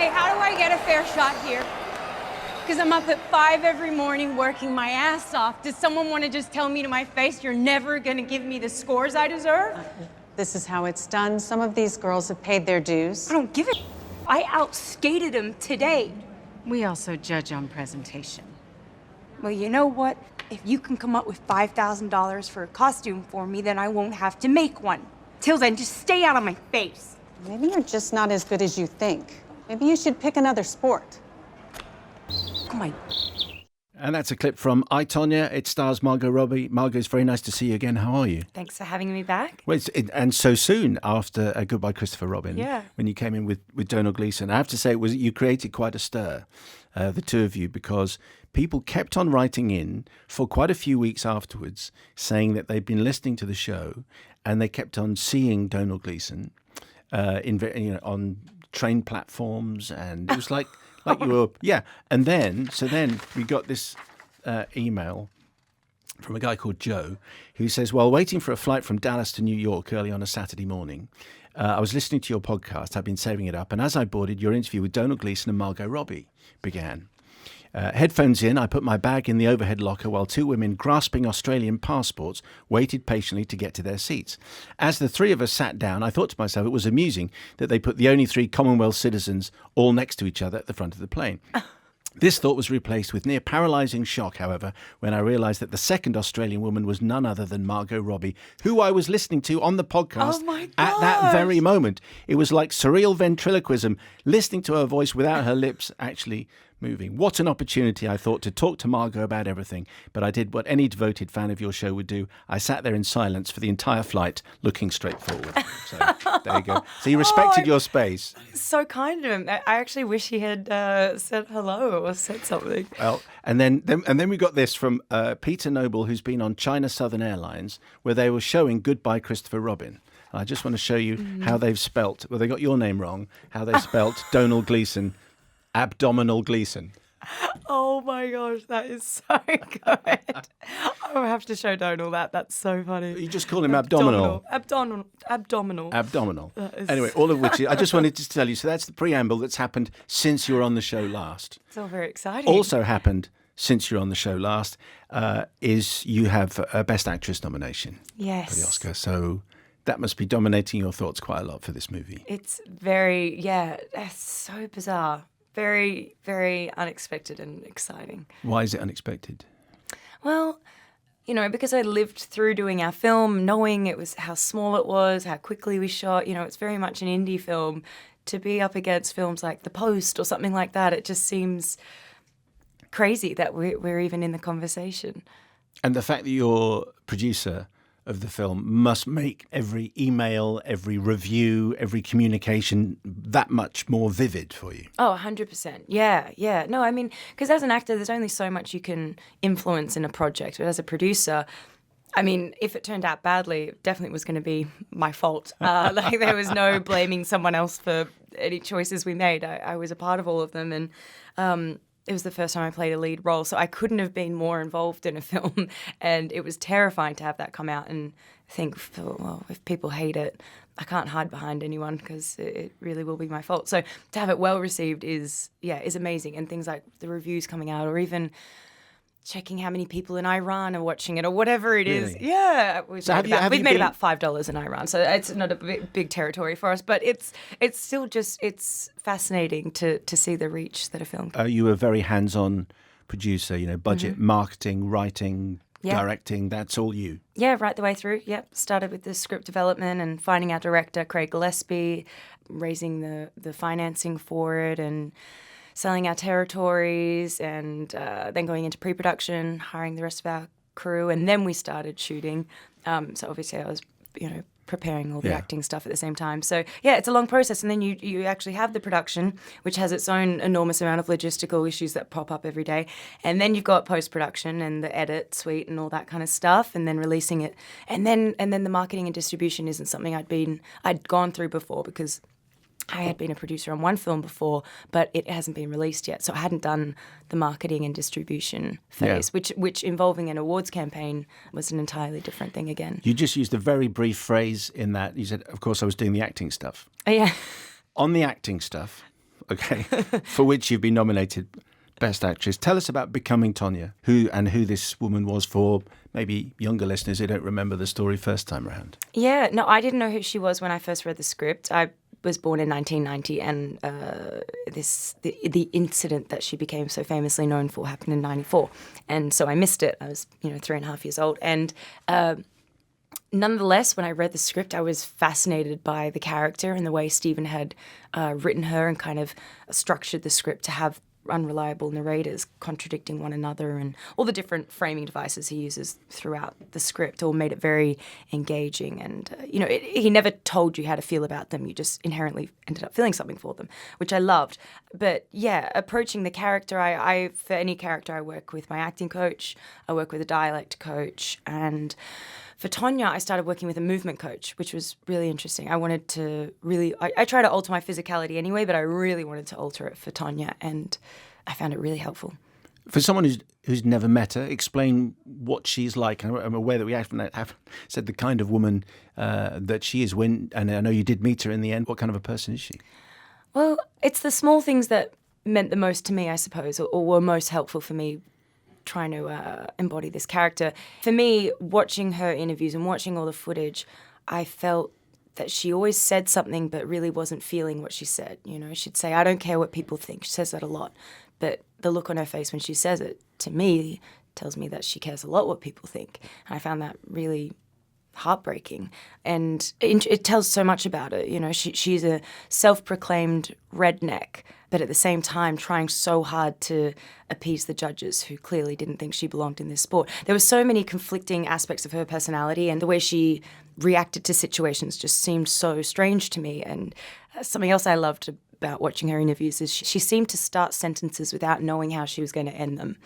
Hey, how do I get a fair shot here? Because I'm up at 5 every morning working my ass off. Does someone want to just tell me to my face, you're never going to give me the scores I deserve? This is how it's done. Some of these girls have paid their dues. I don't give a I outskated him today. We also judge on presentation. Well, you know what? If you can come up with $5,000 for a costume for me, then I won't have to make one. Till then, just stay out of my face. Maybe you're just not as good as you think. Maybe you should pick another sport. Come on. And that's a clip from I, Tonya. It stars Margot Robbie. Margot, it's very nice to see you again. How are you? Thanks for having me back. Well, and so soon after Goodbye Christopher Robin, Yeah. when you came in with Donald Gleeson. I have to say, you created quite a stir, the two of you, because people kept on writing in for quite a few weeks afterwards, saying that they'd been listening to the show and they kept on seeing Donald Gleeson on train platforms, and it was like you were, yeah. And then we got this email from a guy called Joe, who says, while waiting for a flight from Dallas to New York early on a Saturday morning, I was listening to your podcast. I've been saving it up. And as I boarded, your interview with Donald Gleeson and Margot Robbie began. Headphones in, I put my bag in the overhead locker while two women grasping Australian passports waited patiently to get to their seats. As the three of us sat down, I thought to myself it was amusing that they put the only three Commonwealth citizens all next to each other at the front of the plane. This thought was replaced with near paralysing shock, however, when I realised that the second Australian woman was none other than Margot Robbie, who I was listening to on the podcast at that very moment. It was like surreal ventriloquism, listening to her voice without her lips actually moving. What an opportunity, I thought, to talk to Margot about everything. But I did what any devoted fan of your show would do. I sat there in silence for the entire flight, looking straight forward. So there you go. So you respected your space. So kind of him. I actually wish he had said hello or said something. Well, and then we got this from Peter Noble, who's been on China Southern Airlines, where they were showing Goodbye Christopher Robin. And I just want to show you how they've spelt, well, they got your name wrong, how they spelt Donald Gleeson. Abdominal Gleeson. Oh my gosh, that is so good. I'll have to show Donald that. That's so funny. You just call him abdominal. Abdominal. Anyway, all of which I just wanted to tell you. So that's the preamble that's happened since you were on the show last. It's all very exciting. Also happened since you're on the show last is you have a Best Actress nomination for the Oscar. So that must be dominating your thoughts quite a lot for this movie. It's it's so bizarre. Very, very unexpected and exciting. Why is it unexpected? Well, because I lived through doing our film, knowing it was how small it was, how quickly we shot, it's very much an indie film. To be up against films like The Post or something like that, it just seems crazy that we're even in the conversation. And the fact that your producer of the film must make every email, every review, every communication that much more vivid for you. Oh, 100%. Yeah. No, I mean, because as an actor, there's only so much you can influence in a project. But as a producer, I mean, if it turned out badly, it definitely was going to be my fault. There was no blaming someone else for any choices we made. I was a part of all of them, and it was the first time I played a lead role, so I couldn't have been more involved in a film, and it was terrifying to have that come out and think, well, if people hate it, I can't hide behind anyone because it really will be my fault. So to have it well received is amazing, and things like the reviews coming out, or even checking how many people in Iran are watching it or whatever it is. Really? Yeah. We've made about $5 in Iran, so it's not a big territory for us, but it's still it's fascinating to see the reach that a film can. You were a very hands-on producer, budget, marketing, writing, directing, that's all you. Yeah, right the way through. Yep. Started with the script development and finding our director, Craig Gillespie, raising the financing for it and selling our territories, and then going into pre-production, hiring the rest of our crew, and then we started shooting. So obviously I was, preparing all the acting stuff at the same time. So yeah, it's a long process, and then you actually have the production, which has its own enormous amount of logistical issues that pop up every day, and then you've got post-production and the edit suite and all that kind of stuff, and then releasing it, and then the marketing and distribution isn't something I'd gone through before, because I had been a producer on one film before, but it hasn't been released yet. So I hadn't done the marketing and distribution phase, which involving an awards campaign was an entirely different thing again. You just used a very brief phrase in that. You said, of course, I was doing the acting stuff. Oh, yeah. On the acting stuff, okay, for which you've been nominated Best Actress. Tell us about Becoming Tonya, who this woman was for maybe younger listeners who don't remember the story first time around. Yeah, no, I didn't know who she was when I first read the script. I was born in 1990, and the incident that she became so famously known for happened in 94. And so I missed it. I was, 3.5 years old. And nonetheless, when I read the script, I was fascinated by the character and the way Stephen had written her and kind of structured the script to have unreliable narrators contradicting one another, and all the different framing devices he uses throughout the script all made it very engaging. And, he never told you how to feel about them. You just inherently ended up feeling something for them, which I loved. But, yeah, approaching the character, I for any character, I work with my acting coach, I work with a dialect coach, and for Tonya, I started working with a movement coach, which was really interesting. I wanted to really, I try to alter my physicality anyway, but I really wanted to alter it for Tonya, and I found it really helpful. For someone who's never met her, explain what she's like. I'm aware that we haven't said the kind of woman that she is. And I know you did meet her in the end. What kind of a person is she? Well, it's the small things that meant the most to me, I suppose, or were most helpful for me trying to embody this character. For me, watching her interviews and watching all the footage, I felt that she always said something but really wasn't feeling what she said. She'd say, I don't care what people think. She says that a lot. But the look on her face when she says it, to me, tells me that she cares a lot what people think. And I found that really heartbreaking. And it tells so much about her. She's a self-proclaimed redneck, but at the same time trying so hard to appease the judges who clearly didn't think she belonged in this sport. There were so many conflicting aspects of her personality, and the way she reacted to situations just seemed so strange to me. And something else I loved about watching her interviews is she seemed to start sentences without knowing how she was going to end them.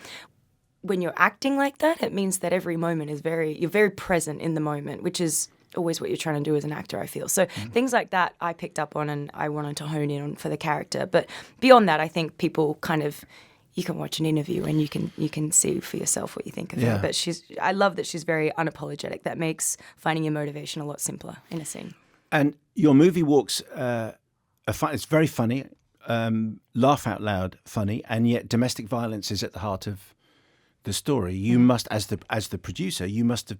When you're acting like that, it means that every moment is you're very present in the moment, which is always what you're trying to do as an actor, I feel. So things like that I picked up on, and I wanted to hone in on for the character. But beyond that, I think people you can watch an interview and you can see for yourself what you think of her. But I love that she's very unapologetic. That makes finding your motivation a lot simpler in a scene. And your movie walks, it's very funny, laugh out loud funny, and yet domestic violence is at the heart of the story. You must, as the producer, you must have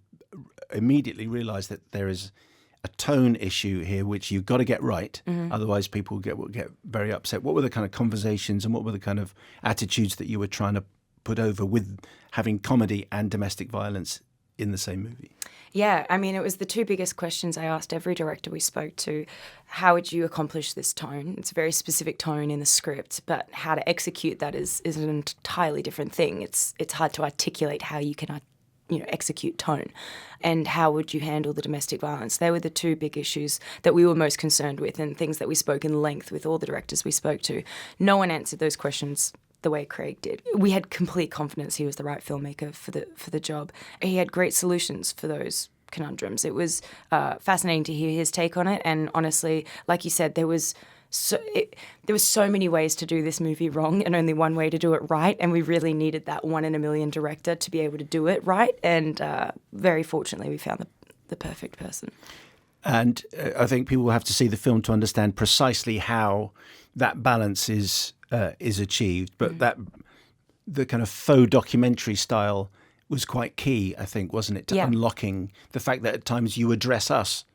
immediately realised that there is a tone issue here which you've got to get right. Otherwise, people will get very upset. What were the kind of conversations and what were the kind of attitudes that you were trying to put over with having comedy and domestic violence in the same movie? Yeah, I mean, it was the two biggest questions I asked every director we spoke to. How would you accomplish this tone? It's a very specific tone in the script, but how to execute that is an entirely different thing. It's hard to articulate how you can execute tone. And how would you handle the domestic violence? They were the two big issues that we were most concerned with, and things that we spoke in length with all the directors we spoke to. No one answered those questions the way Craig did. We had complete confidence he was the right filmmaker for the job. He had great solutions for those conundrums. It was fascinating to hear his take on it, and honestly, like you said, there was so many ways to do this movie wrong and only one way to do it right, and we really needed that 1 in a million director to be able to do it right, and very fortunately we found the perfect person. And I think people will have to see the film to understand precisely how that balance is achieved, but that the kind of faux documentary style was quite key, I think, wasn't it, to unlocking the fact that at times you address us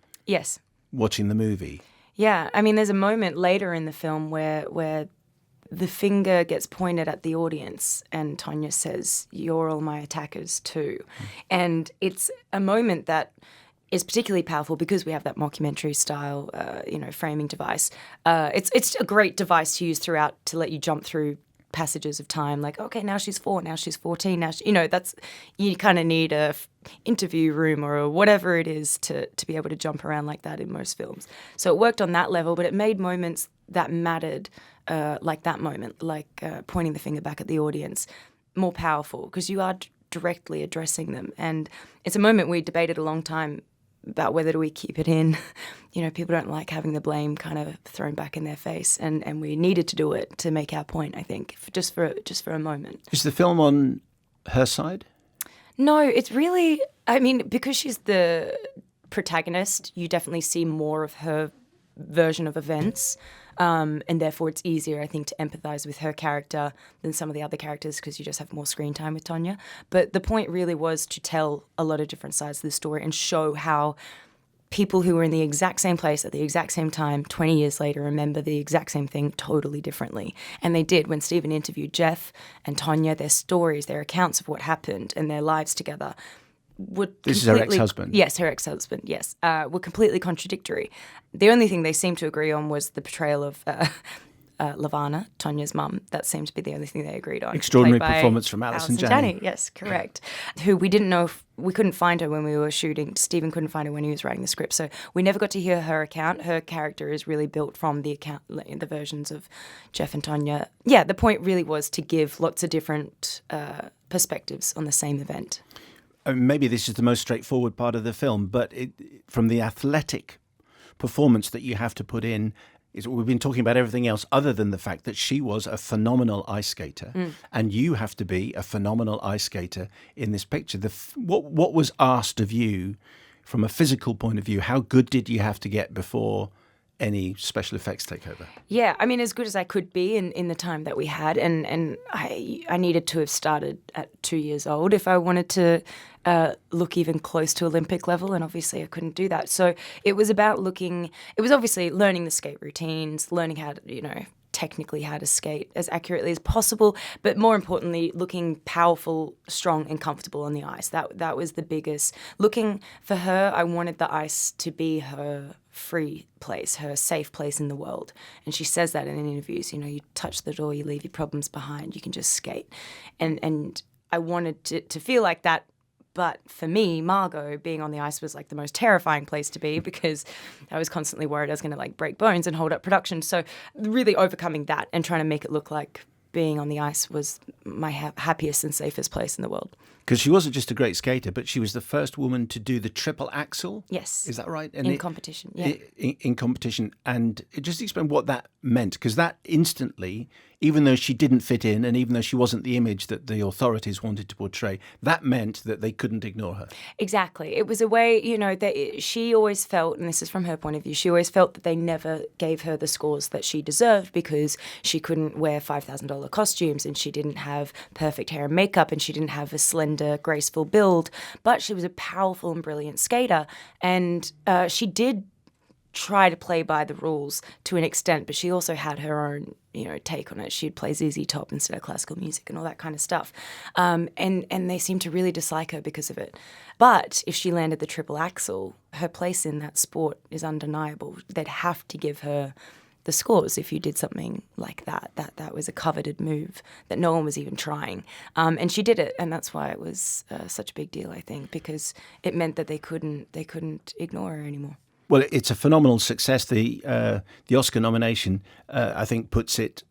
watching the movie. Yeah, I mean, there's a moment later in the film where the finger gets pointed at the audience and Tonya says, "You're all my attackers too." And it's a moment that is particularly powerful because we have that mockumentary style, framing device. It's a great device to use throughout to let you jump through passages of time, like, okay, now she's 4, now she's 14, now you kind of need a interview room or whatever it is to be able to jump around like that in most films. So it worked on that level, but it made moments that mattered, like that moment, like pointing the finger back at the audience, more powerful because you are directly addressing them. And it's a moment we debated a long time about whether do we keep it in. People don't like having the blame kind of thrown back in their face, and we needed to do it to make our point, I think, just for a moment. Is the film on her side? No, it's really, I mean, because she's the protagonist, you definitely see more of her version of events. And therefore it's easier, I think, to empathize with her character than some of the other characters because you just have more screen time with Tonya. But the point really was to tell a lot of different sides of the story and show how people who were in the exact same place at the exact same time 20 years later remember the exact same thing totally differently. And they did. When Stephen interviewed Jeff and Tonya, their stories, their accounts of what happened and their lives together This is her ex-husband? Yes, her ex-husband, yes. Were completely contradictory. The only thing they seemed to agree on was the portrayal of Lavana, Tonya's mum. That seemed to be the only thing they agreed on. Extraordinary Played by performance from Alison Janney. Yes, correct. Who we didn't know we couldn't find her when we were shooting. Stephen couldn't find her when he was writing the script. So we never got to hear her account. Her character is really built from the versions of Jeff and Tonya. Yeah, the point really was to give lots of different perspectives on the same event. Maybe this is the most straightforward part of the film, but from the athletic performance that you have to put in, we've been talking about everything else other than the fact that she was a phenomenal ice skater, and you have to be a phenomenal ice skater in this picture. What was asked of you from a physical point of view? How good did you have to get before any special effects take over? Yeah, I mean, as good as I could be in the time that we had, and I needed to have started at 2 years old if I wanted to look even close to Olympic level, and obviously I couldn't do that. So it was about it was obviously learning the skate routines, learning how to, technically how to skate as accurately as possible, but more importantly, looking powerful, strong, and comfortable on the ice. That was the biggest. Looking for her, I wanted the ice to be her free place, her safe place in the world. And she says that in interviews, you touch the door, you leave your problems behind, you can just skate. And I wanted to feel like that. But for me, Margot, being on the ice was like the most terrifying place to be because I was constantly worried I was going to break bones and hold up production. So really overcoming that and trying to make it look like being on the ice was my happiest and safest place in the world. Because she wasn't just a great skater, but she was the first woman to do the triple axel. Yes. Is that right? And in competition, yeah. In competition. And just explain what that meant, because that instantly, even though she didn't fit in and even though she wasn't the image that the authorities wanted to portray, that meant that they couldn't ignore her. Exactly. It was a way, that she always felt, and this is from her point of view, she always felt that they never gave her the scores that she deserved because she couldn't wear $5,000 costumes and she didn't have perfect hair and makeup and she didn't have a slender, graceful build, but she was a powerful and brilliant skater, and she did try to play by the rules to an extent, but she also had her own take on it. She'd play ZZ Top instead of classical music and all that kind of stuff, and they seemed to really dislike her because of it. But if she landed the triple axel, her place in that sport is undeniable. They'd have to give her the scores if you did something like that. That was a coveted move that no one was even trying. And she did it, and that's why it was such a big deal, I think, because it meant that they couldn't ignore her anymore. Well, it's a phenomenal success. The Oscar nomination, I think, puts it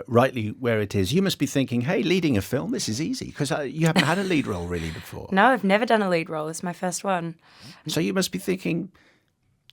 rightly where it is. You must be thinking, hey, leading a film, this is easy, because you haven't had a lead role really before. No, I've never done a lead role. It's my first one. So you must be thinking,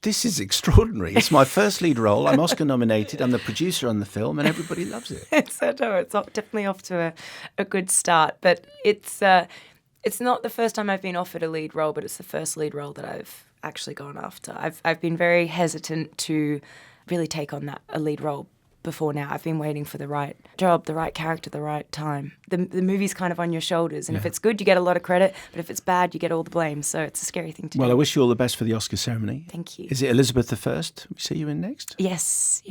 this is extraordinary. It's my first lead role. I'm Oscar nominated. I'm the producer on the film, and everybody loves it. It's definitely off to a good start. But it's not the first time I've been offered a lead role, but it's the first lead role that I've actually gone after. I've been very hesitant to really take on a lead role before now. I've been waiting for the right job, the right character, the right time. The movie's kind of on your shoulders, and if it's good, you get a lot of credit, but if it's bad, you get all the blame. So it's a scary thing to do. Well, I wish you all the best for the Oscar ceremony. Thank you. Is it Elizabeth I we see you in next? Yes.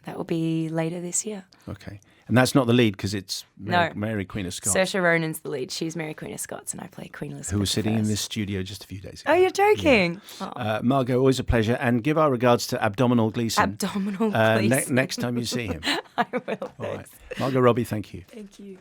That will be later this year. Okay. And that's not the lead because it's Mary Queen of Scots. Saoirse Ronan's the lead. She's Mary Queen of Scots and I play Queen Elizabeth Who was sitting I. in this studio just a few days ago. Oh, you're joking? Yeah. Oh. Margot, always a pleasure. And give our regards to Abdominal Gleeson. Abdominal Gleeson. Next time you see him. I will. All right. Margot Robbie, thank you. Thank you.